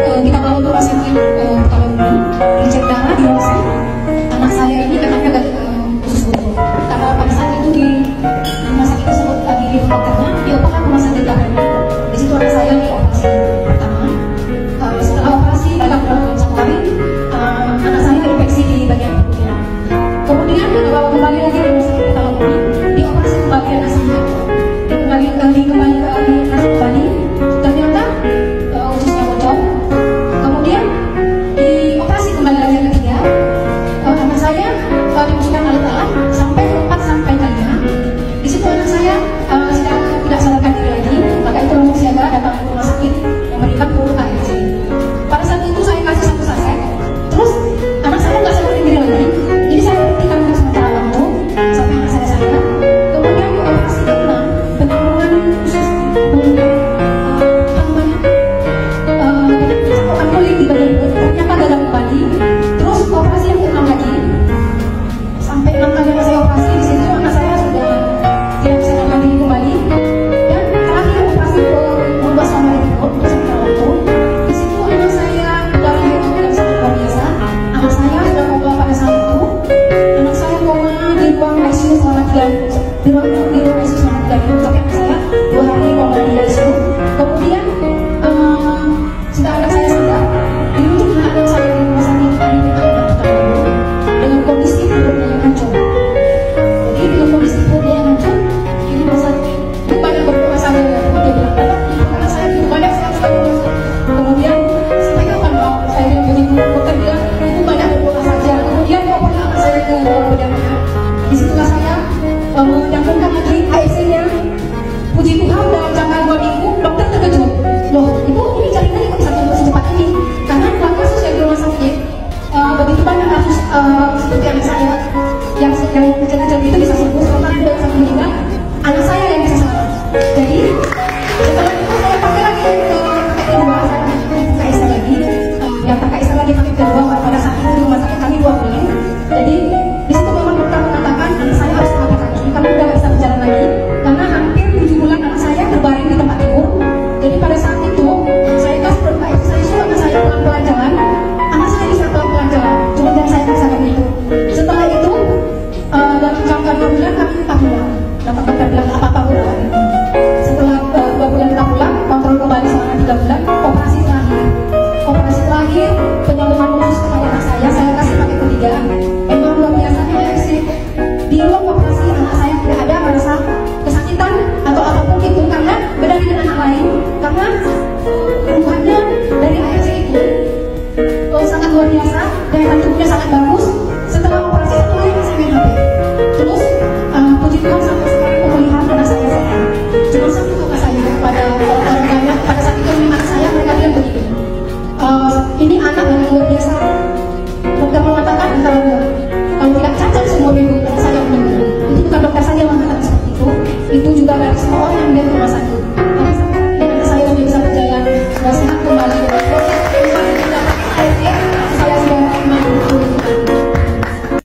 kita bawa ke rumah sakit Sukabumi, dicek darah di ronsen. Anak saya ini katanya gak usus buntu, karena pada saat itu di rumah sakit tersebut lagi di dokternya dioperasi rumah sakit Sukabumi. Di situ anak saya dioperasi pertama. Setelah operasi dalam satu hari, anak saya terinfeksi di bagian perutnya. Kemudian dibawa kembali lagi ke rumah sakit Sukabumi, dioperasi kembali anak saya, kembali ternyata ususnya bocor. Kemudian dioperasi kembali lagi yang ketiga, anak saya dimasukkan alat-alat sampai 4 kalinya. Di situ anak saya sedang tidak sadarkan diri lagi, maka itu langsung siaga datang ke rumah sakit memberikan pupuk ARC. Pada saat itu saya kasih 1 saset, terus anak saya nggak sadarkan diri lagi, jadi saya berikan sementara waktu sampai anak saya sadar. Kemudian dioperasi karena penurunan usus kulit di bagian perut ternyata gagal kembali. Terus operasi yang ke-6 lagi, sampai 6 kali anak saya operasi. Di situ anak saya sudah tidak bisa sadarkan diri kembali, dan terakhir operasi merubah selama di perut untuk sementara waktu. Di situ anak saya darahnya itu tidak sangat luar biasa. Anak saya sudah koma pada saat itu. Anak saya koma di ruang ICU selama 3 minggu, tapi anak saya 2 hari koma di ICU. Kemudian setelah anak saya sadar, dirujuklah anak saya di rumah sakit dengan kondisi perutnya yang hancur. Jadi dengan kondisi perutnya yang hancur, di rumah sakit banyak berdoa saya. Dia bilang, anak saya itu banyak sekali. Kemudian sampai kapan Pak? Saya bilang begitu. Dokter bilang itu banyak berdoa saja. Kemudian pokoknya anak saya ke bedanya. Disitulah saya mendampingkan lagi AIC-nya. Puji Tuhan dalam jangka 2 minggu dokter terkejut. Loh, ibu ini jaringannya kok bisa tumbuh secepat ini? Karena dalam kasus yang di rumah sakit begitu banyak kasus seperti anak saya yang kecil-kecil itu bisa sembuh, sementara yang bisa meninggal anak saya yang bisa selamat. Jadi setelah itu saya pakai lagi pakai kedua, saya KSA lagi, yang KSA lagi pakai kedua. Pada saat itu di rumah sakit kami 2 bulan. Jadi di situ memang dokter mengatakan anak saya harus pakai kaki karena udah nggak bisa berjalan lagi, karena hampir 7 bulan anak saya terbaring di tempat tidur. Jadi pada saat itu saya kasih berdoa, saya suruh anak saya pelan-pelan jalan. Anak saya bisa pelan-pelan jalan, cuma dan saya rasakan itu. Setelah itu dalam jangka 2 bulan kami pulang. Dapat dokter bilang apa-apa pulang. Setelah 2 bulan kita pulang, kontrol kembali selama 3 bulan, operasi terakhir. Operasi terakhir penyaluran usus kepada anak saya kasih pakai ketiga. Memang luar biasanya ARC. Di ruang operasi anak saya tidak ada merasa kesakitan atau apapun itu, karena beda dengan anak lain, karena keluhannya dari ARC itu sangat luar biasa.